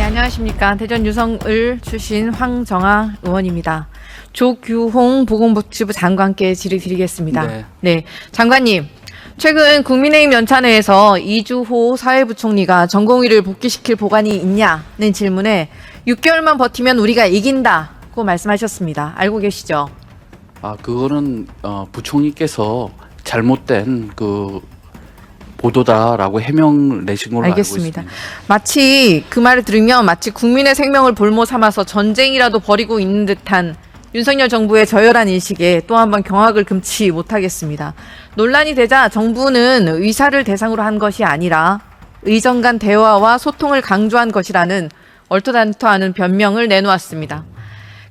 안녕하십니까. 대전 유성을 출신 황정아 의원입니다. 조규홍 보건복지부 장관께 질의드리겠습니다. 네, 장관님. 최근 국민의힘 연찬회에서 이주호 사회부총리가 전공의를 복귀시킬 보관이 있냐는 질문에 6개월만 버티면 우리가 이긴다고 말씀하셨습니다. 알고 계시죠? 그거는 부총리께서 잘못된 그 보도다라고 해명을 내신 걸로 알겠습니다. 알고 있습니다. 마치 그 말을 들으면 마치 국민의 생명을 볼모 삼아서 전쟁이라도 벌이고 있는 듯한 윤석열 정부의 저열한 인식에 또 한 번 경악을 금치 못하겠습니다. 논란이 되자 정부는 의사를 대상으로 한 것이 아니라 의정 간 대화와 소통을 강조한 것이라는 얼토당토 않은 변명을 내놓았습니다.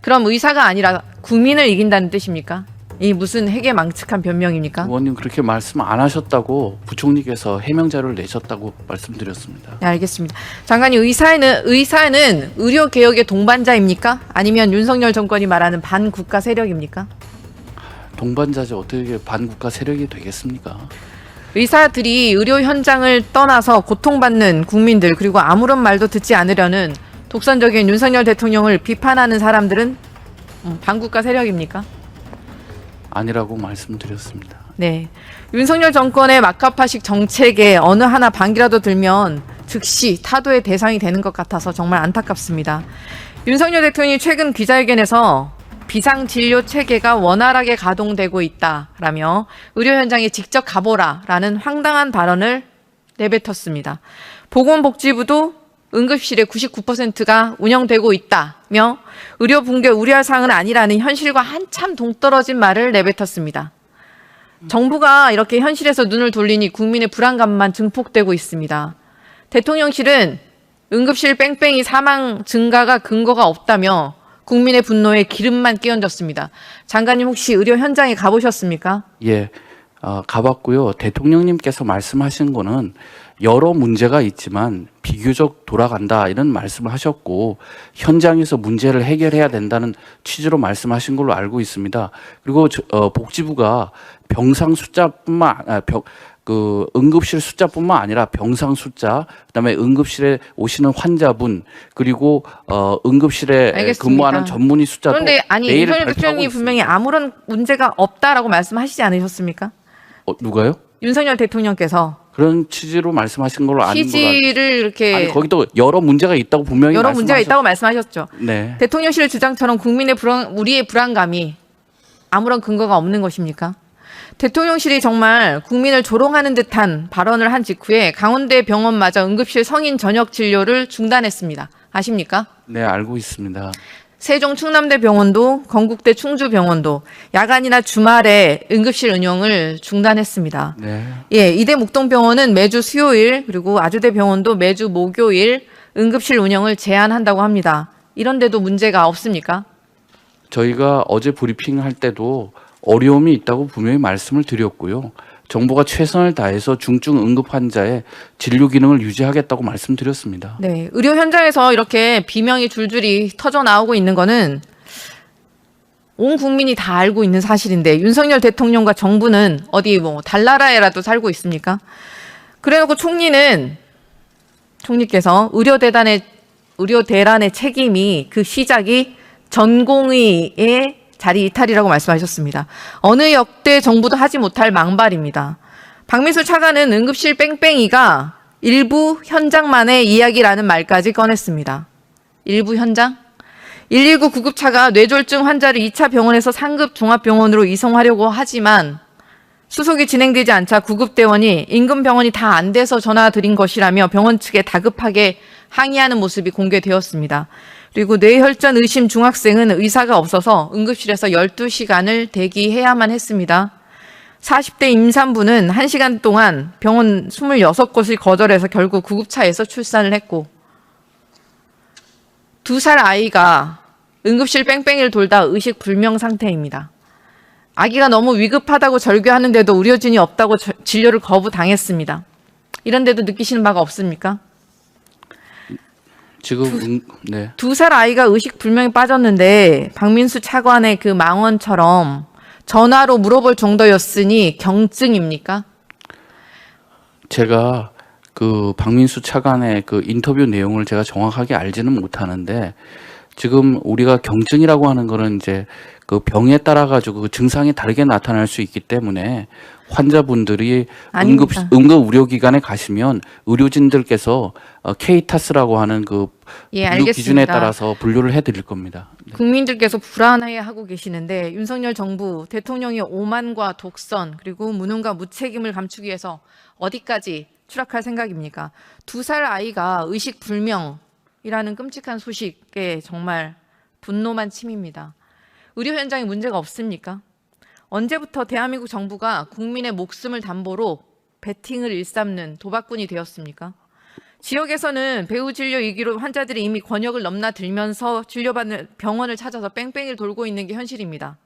그럼 의사가 아니라 국민을 이긴다는 뜻입니까? 이 무슨 핵에 망측한 변명입니까? 의원님 그렇게 말씀 안 하셨다고 부총리께서 해명 자료를 내셨다고 말씀드렸습니다. 네, 알겠습니다. 장관님, 의사는 의료 개혁의 동반자입니까? 아니면 윤석열 정권이 말하는 반국가 세력입니까? 동반자지 어떻게 반국가 세력이 되겠습니까? 의사들이 의료 현장을 떠나서 고통받는 국민들 그리고 아무런 말도 듣지 않으려는 독선적인 윤석열 대통령을 비판하는 사람들은 반국가 세력입니까? 아니라고 말씀드렸습니다. 네. 윤석열 정권의 막가파식 정책에 어느 하나 반기라도 들면 즉시 타도의 대상이 되는 것 같아서 정말 안타깝습니다. 윤석열 대통령이 최근 기자회견에서 비상진료 체계가 원활하게 가동되고 있다라며 의료 현장에 직접 가보라라는 황당한 발언을 내뱉었습니다. 보건복지부도 응급실의 99%가 운영되고 있다며 의료 붕괴 우려할 사항은 아니라는 현실과 한참 동떨어진 말을 내뱉었습니다. 정부가 이렇게 현실에서 눈을 돌리니 국민의 불안감만 증폭되고 있습니다. 대통령실은 응급실 뺑뺑이 사망 증가가 근거가 없다며 국민의 분노에 기름만 끼얹었습니다. 장관님 혹시 의료 현장에 가보셨습니까? 예, 가봤고요. 대통령님께서 말씀하신 거는 여러 문제가 있지만 비교적 돌아간다 이런 말씀을 하셨고 현장에서 문제를 해결해야 된다는 취지로 말씀하신 걸로 알고 있습니다. 그리고 복지부가 병상 숫자뿐만 응급실 숫자뿐만 아니라 병상 숫자, 그다음에 응급실에 오시는 환자분, 그리고 응급실에 알겠습니다. 근무하는 전문의 숫자도 그런데 아니 내일 윤석열 발표하고 대통령이 있습니다. 분명히 아무런 문제가 없다라고 말씀하시지 않으셨습니까? 누가요? 윤석열 대통령께서 그런 취지로 말씀하신 걸로 아는 걸로 취지를 이렇게 아니 거기도 여러 문제가 있다고 분명히 여러 문제가 있다고 말씀하셨죠. 네. 대통령실 주장처럼 우리의 불안감이 아무런 근거가 없는 것입니까? 대통령실이 정말 국민을 조롱하는 듯한 발언을 한 직후에 강원대 병원마저 응급실 성인 전역 진료를 중단했습니다. 아십니까? 네, 알고 있습니다. 세종 충남대 병원도 건국대 충주병원도 야간이나 주말에 응급실 운영을 중단했습니다. 네. 예, 이대 목동병원은 매주 수요일 그리고 아주대 병원도 매주 목요일 응급실 운영을 제한한다고 합니다. 이런데도 문제가 없습니까? 저희가 어제 브리핑할 때도 어려움이 있다고 분명히 말씀을 드렸고요. 정부가 최선을 다해서 중증 응급 환자의 진료 기능을 유지하겠다고 말씀드렸습니다. 네, 의료 현장에서 이렇게 비명이 줄줄이 터져 나오고 있는 거는 온 국민이 다 알고 있는 사실인데 윤석열 대통령과 정부는 어디 달나라에라도 살고 있습니까? 그래놓고 총리께서 의료대란의 책임이 그 시작이 전공의의 자리 이탈이라고 말씀하셨습니다. 어느 역대 정부도 하지 못할 망발입니다. 박민수 차관은 응급실 뺑뺑이가 일부 현장만의 이야기라는 말까지 꺼냈습니다. 일부 현장? 119 구급차가 뇌졸중 환자를 2차 병원에서 상급 종합병원으로 이송하려고 하지만 수속이 진행되지 않자 구급대원이 인근 병원이 다 안 돼서 전화드린 것이라며 병원 측에 다급하게 항의하는 모습이 공개되었습니다. 그리고 뇌혈전 의심 중학생은 의사가 없어서 응급실에서 12시간을 대기해야만 했습니다. 40대 임산부는 1시간 동안 병원 26곳을 거절해서 결국 구급차에서 출산을 했고 2살 아이가 응급실 뺑뺑이를 돌다 의식불명 상태입니다. 아기가 너무 위급하다고 절규하는데도 의료진이 없다고 진료를 거부당했습니다. 이런데도 느끼시는 바가 없습니까? 지금 네. 2살 아이가 의식불명에 빠졌는데 박민수 차관의 그 망언처럼 전화로 물어볼 정도였으니 경증입니까? 제가 그 박민수 차관의 그 인터뷰 내용을 제가 정확하게 알지는 못하는데 지금 우리가 경증이라고 하는 거는 이제 그 병에 따라 가지고 그 증상이 다르게 나타날 수 있기 때문에 환자분들이 아닙니다. 응급 의료기관에 가시면 의료진들께서 케이타스라고 하는 그 예, 분류 기준에 알겠습니다. 따라서 분류를 해드릴 겁니다. 국민들께서 불안해하고 계시는데 윤석열 정부 대통령의 오만과 독선 그리고 무능과 무책임을 감추기 위해서 어디까지 추락할 생각입니까? 2살 아이가 의식 불명이라는 끔찍한 소식에 정말 분노만 침입니다. 의료 현장에 문제가 없습니까? 언제부터 대한민국 정부가 국민의 목숨을 담보로 베팅을 일삼는 도박꾼이 되었습니까? 지역에서는 배후 진료 위기로 환자들이 이미 권역을 넘나들면서 진료받는 병원을 찾아서 뺑뺑이를 돌고 있는 게 현실입니다.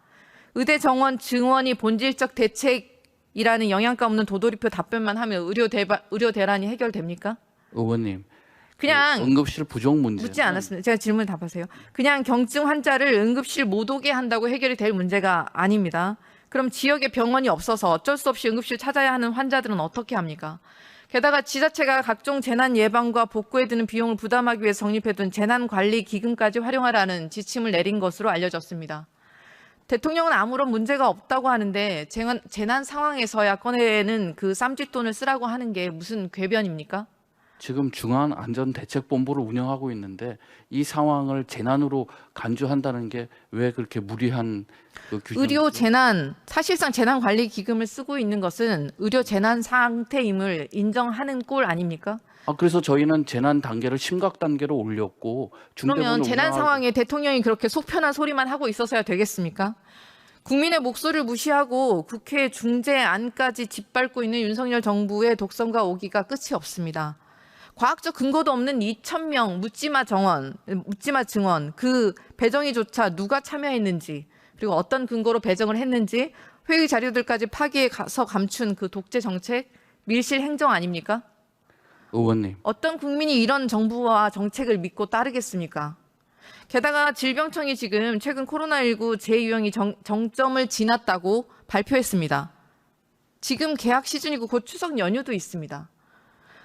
의대 정원 증원이 본질적 대책이라는 영양가 없는 도돌이표 답변만 하면 의료 대란이 해결됩니까? 의원님, 그냥 응급실 부족 문제 묻지 않았습니다. 제가 질문 답하세요. 그냥 경증 환자를 응급실 못 오게 한다고 해결이 될 문제가 아닙니다. 그럼 지역에 병원이 없어서 어쩔 수 없이 응급실 찾아야 하는 환자들은 어떻게 합니까? 게다가 지자체가 각종 재난 예방과 복구에 드는 비용을 부담하기 위해서 성립해둔 재난관리기금까지 활용하라는 지침을 내린 것으로 알려졌습니다. 대통령은 아무런 문제가 없다고 하는데 재난 상황에서야 꺼내는 그 쌈짓돈을 쓰라고 하는 게 무슨 궤변입니까? 지금 중앙안전대책본부를 운영하고 있는데 이 상황을 재난으로 간주한다는 게 왜 그렇게 무리한 그 규정? 의료 재난, 사실상 재난관리기금을 쓰고 있는 것은 의료 재난 상태임을 인정하는 꼴 아닙니까? 그래서 저희는 재난 단계를 심각 단계로 올렸고 그러면 중대본을 재난 운영하고- 상황에 대통령이 그렇게 속편한 소리만 하고 있어서야 되겠습니까? 국민의 목소리를 무시하고 국회 중재안까지 짓밟고 있는 윤석열 정부의 독선과 오기가 끝이 없습니다. 과학적 근거도 없는 2,000명 묻지마 증언 그 배정이조차 누가 참여했는지 그리고 어떤 근거로 배정을 했는지 회의 자료들까지 파기해 가서 감춘 그 독재 정책 밀실 행정 아닙니까? 의원님, 어떤 국민이 이런 정부와 정책을 믿고 따르겠습니까? 게다가 질병청이 지금 최근 코로나19 재유행이 정점을 지났다고 발표했습니다. 지금 개학 시즌이고 곧 추석 연휴도 있습니다.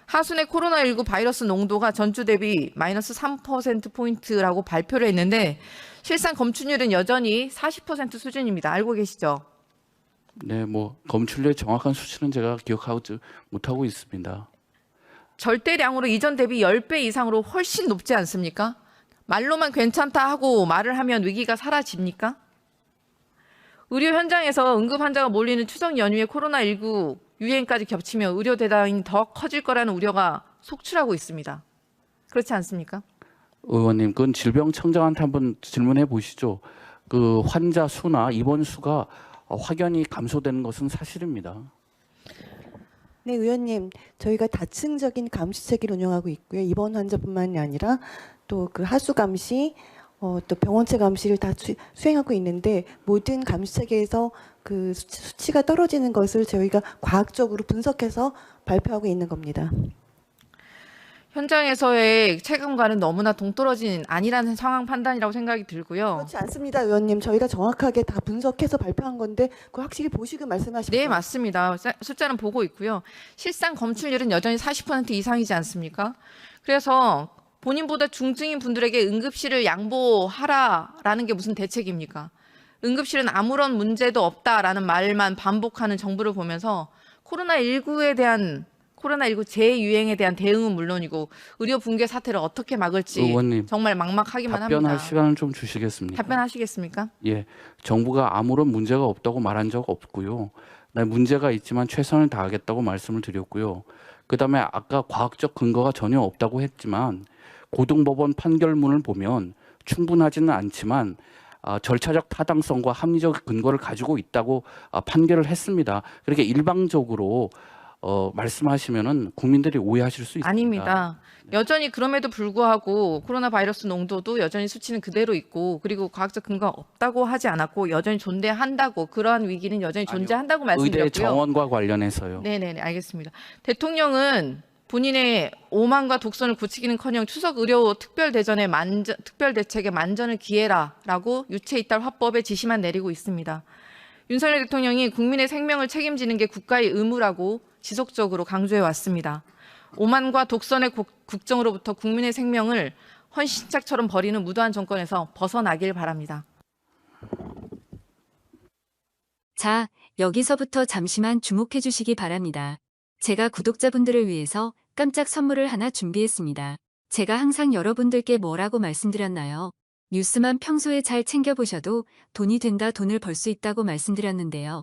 하순의 코로나19 바이러스 농도가 전주 대비 마이너스 3%포인트라고 발표를 했는데 실상 검출률은 여전히 40% 수준입니다. 알고 계시죠? 네, 뭐 검출률의 정확한 수치는 제가 기억하지 못하고 있습니다. 절대량으로 이전 대비 10배 이상으로 훨씬 높지 않습니까? 말로만 괜찮다 하고 말을 하면 위기가 사라집니까? 의료 현장에서 응급 환자가 몰리는 추석 연휴에 코로나19 유행까지 겹치면 의료 대란이 더 커질 거라는 우려가 속출하고 있습니다. 그렇지 않습니까? 의원님, 그건 질병청장한테 한번 질문해 보시죠. 그 환자 수나 입원 수가 확연히 감소되는 것은 사실입니다. 네, 의원님, 저희가 다층적인 감시 체계를 운영하고 있고요. 입원 환자뿐만이 아니라 또 그 하수 감시, 또 병원체 감시를 다 수행하고 있는데 모든 감시 체계에서 그 수치가 떨어지는 것을 저희가 과학적으로 분석해서 발표하고 있는 겁니다. 현장에서의 체감과는 너무나 동떨어진 아니라는 상황 판단이라고 생각이 들고요. 그렇지 않습니다, 의원님. 저희가 정확하게 다 분석해서 발표한 건데 그거 확실히 보시고 말씀하십시오. 네, 맞습니다. 숫자는 보고 있고요. 실상 검출률은 여전히 40% 이상이지 않습니까? 그래서 본인보다 중증인 분들에게 응급실을 양보하라라는 게 무슨 대책입니까? 응급실은 아무런 문제도 없다라는 말만 반복하는 정부를 보면서 코로나19 재유행에 대한 대응은 물론이고 의료 붕괴 사태를 어떻게 막을지 의원님, 정말 막막하기만 답변할 합니다. 시간을 좀 주시겠습니까? 답변하시겠습니까? 예, 정부가 아무런 문제가 없다고 말한 적 없고요. 문제가 있지만 최선을 다하겠다고 말씀을 드렸고요. 그다음에 아까 과학적 근거가 전혀 없다고 했지만 고등법원 판결문을 보면 충분하지는 않지만 절차적 타당성과 합리적 근거를 가지고 있다고 판결을 했습니다. 그렇게 일방적으로 말씀하시면은 국민들이 오해하실 수 있습니다. 아닙니다. 여전히 그럼에도 불구하고 코로나 바이러스 농도도 여전히 수치는 그대로 있고 그리고 과학적 근거가 없다고 하지 않았고 여전히 존재한다고 그러한 위기는 여전히 존재한다고 의대 말씀드렸고요. 정원과 관련해서요. 네네네 알겠습니다. 대통령은 본인의 오만과 독선을 고치기는커녕 추석 의료 특별 대책에 만전을 기해라라고 유체이탈 화법에 지시만 내리고 있습니다. 윤석열 대통령이 국민의 생명을 책임지는 게 국가의 의무라고 지속적으로 강조해 왔습니다. 오만과 독선의 국정으로부터 국민의 생명을 헌신짝처럼 버리는 무도한 정권에서 벗어나길 바랍니다. 자, 여기서부터 잠시만 주목해 주시기 바랍니다. 제가 구독자분들을 위해서 깜짝 선물을 하나 준비했습니다. 제가 항상 여러분들께 뭐라고 말씀드렸나요? 뉴스만 평소에 잘 챙겨보셔도 돈이 된다, 돈을 벌 수 있다고 말씀드렸는데요.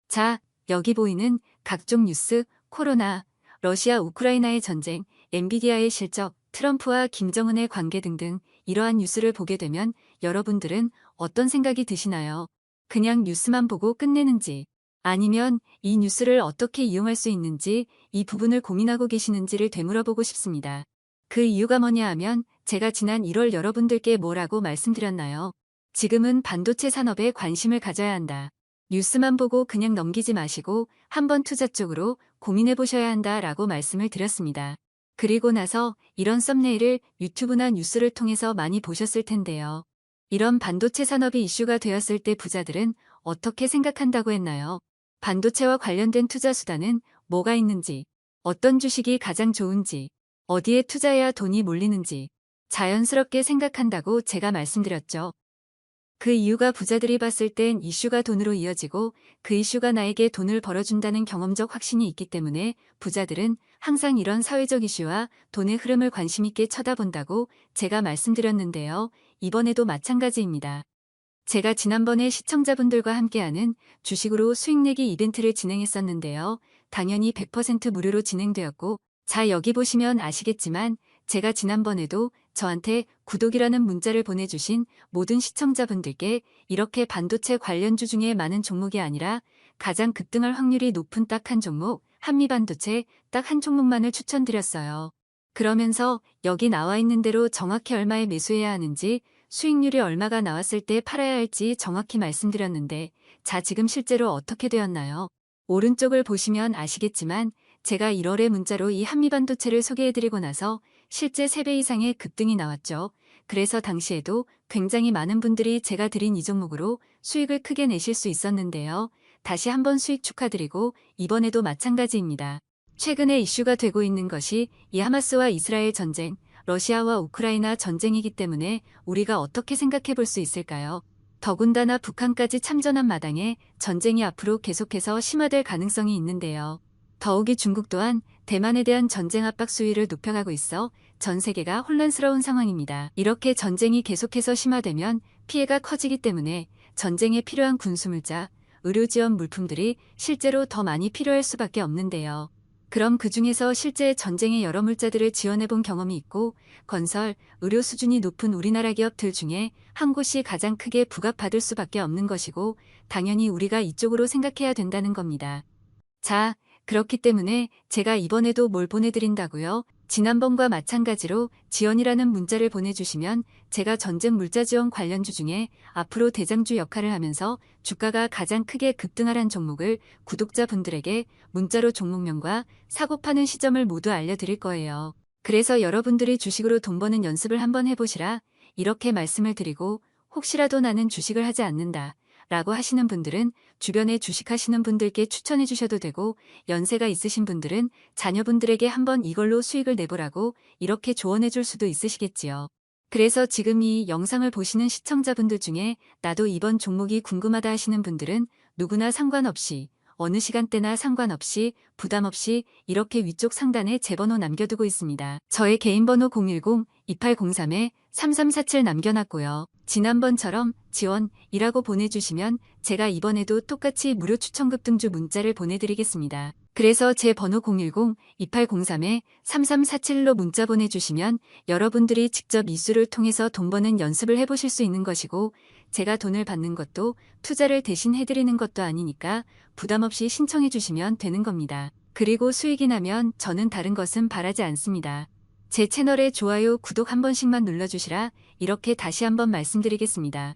자, 여기 보이는 각종 뉴스, 코로나, 러시아 우크라이나의 전쟁, 엔비디아의 실적, 트럼프와 김정은의 관계 등등 이러한 뉴스를 보게 되면 여러분들은 어떤 생각이 드시나요? 그냥 뉴스만 보고 끝내는지, 아니면 이 뉴스를 어떻게 이용할 수 있는지 이 부분을 고민하고 계시는지를 되물어보고 싶습니다. 그 이유가 뭐냐 하면 제가 지난 1월 여러분들께 뭐라고 말씀드렸나요? 지금은 반도체 산업에 관심을 가져야 한다. 뉴스만 보고 그냥 넘기지 마시고 한번 투자 쪽으로 고민해 보셔야 한다라고 말씀을 드렸습니다. 그리고 나서 이런 썸네일을 유튜브나 뉴스를 통해서 많이 보셨을 텐데요. 이런 반도체 산업이 이슈가 되었을 때 부자들은 어떻게 생각한다고 했나요? 반도체와 관련된 투자 수단은 뭐가 있는지, 어떤 주식이 가장 좋은지, 어디에 투자해야 돈이 몰리는지 자연스럽게 생각한다고 제가 말씀드렸죠. 그 이유가 부자들이 봤을 땐 이슈가 돈으로 이어지고 그 이슈가 나에게 돈을 벌어준다는 경험적 확신이 있기 때문에 부자들은 항상 이런 사회적 이슈와 돈의 흐름을 관심 있게 쳐다본다고 제가 말씀드렸는데요. 이번에도 마찬가지입니다. 제가 지난번에 시청자분들과 함께하는 주식으로 수익 내기 이벤트를 진행했었는데요. 당연히 100% 무료로 진행되었고, 자, 여기 보시면 아시겠지만 제가 지난번에도 저한테 구독이라는 문자를 보내주신 모든 시청자분들께 이렇게 반도체 관련주 중에 많은 종목이 아니라 가장 급등할 확률이 높은 딱 한 종목, 한미반도체 딱 한 종목만을 추천드렸어요. 그러면서 여기 나와 있는 대로 정확히 얼마에 매수해야 하는지, 수익률이 얼마가 나왔을 때 팔아야 할지 정확히 말씀드렸는데, 자, 지금 실제로 어떻게 되었나요? 오른쪽을 보시면 아시겠지만 제가 1월에 문자로 이 한미반도체를 소개해드리고 나서 실제 3배 이상의 급등이 나왔죠. 그래서 당시에도 굉장히 많은 분들이 제가 드린 이 종목으로 수익을 크게 내실 수 있었는데요. 다시 한번 수익 축하드리고 이번에도 마찬가지입니다. 최근에 이슈가 되고 있는 것이 이 하마스와 이스라엘 전쟁, 러시아와 우크라이나 전쟁이기 때문에 우리가 어떻게 생각해 볼 수 있을까요? 더군다나 북한까지 참전한 마당에 전쟁이 앞으로 계속해서 심화될 가능성이 있는데요. 더욱이 중국 또한 대만에 대한 전쟁 압박 수위를 높여가고 있어 전 세계가 혼란스러운 상황입니다. 이렇게 전쟁이 계속해서 심화되면 피해가 커지기 때문에 전쟁에 필요한 군수물자, 의료 지원 물품들이 실제로 더 많이 필요할 수밖에 없는데요. 그럼 그 중에서 실제 전쟁의 여러 물자들을 지원해본 경험이 있고 건설, 의료 수준이 높은 우리나라 기업들 중에 한 곳이 가장 크게 부각받을 수밖에 없는 것이고 당연히 우리가 이쪽으로 생각해야 된다는 겁니다. 자, 그렇기 때문에 제가 이번에도 뭘 보내드린다고요? 지난번과 마찬가지로 지원이라는 문자를 보내주시면 제가 전쟁 물자 지원 관련주 중에 앞으로 대장주 역할을 하면서 주가가 가장 크게 급등하란 종목을 구독자분들에게 문자로 종목명과 사고 파는 시점을 모두 알려드릴 거예요. 그래서 여러분들이 주식으로 돈 버는 연습을 한번 해보시라 이렇게 말씀을 드리고 혹시라도 나는 주식을 하지 않는다 라고 하시는 분들은 주변에 주식하시는 분들께 추천해 주셔도 되고 연세가 있으신 분들은 자녀분들에게 한번 이걸로 수익을 내보라고 이렇게 조언해 줄 수도 있으시겠지요. 그래서 지금 이 영상을 보시는 시청자분들 중에 나도 이번 종목이 궁금하다 하시는 분들은 누구나 상관없이 어느 시간대나 상관없이 부담 없이 이렇게 위쪽 상단에 제 번호 남겨두고 있습니다. 저의 개인 번호 010-2803-3347 남겨놨고요. 지난번처럼 지원이라고 보내주시면 제가 이번에도 똑같이 무료 추천 급등주 문자를 보내드리겠습니다. 그래서 제 번호 010-2803-3347로 문자 보내주시면 여러분들이 직접 이수를 통해서 돈 버는 연습을 해보실 수 있는 것이고 제가 돈을 받는 것도 투자를 대신 해드리는 것도 아니니까 부담 없이 신청해 주시면 되는 겁니다. 그리고 수익이 나면 저는 다른 것은 바라지 않습니다. 제 채널에 좋아요, 구독 한 번씩만 눌러주시라 이렇게 다시 한번 말씀드리겠습니다.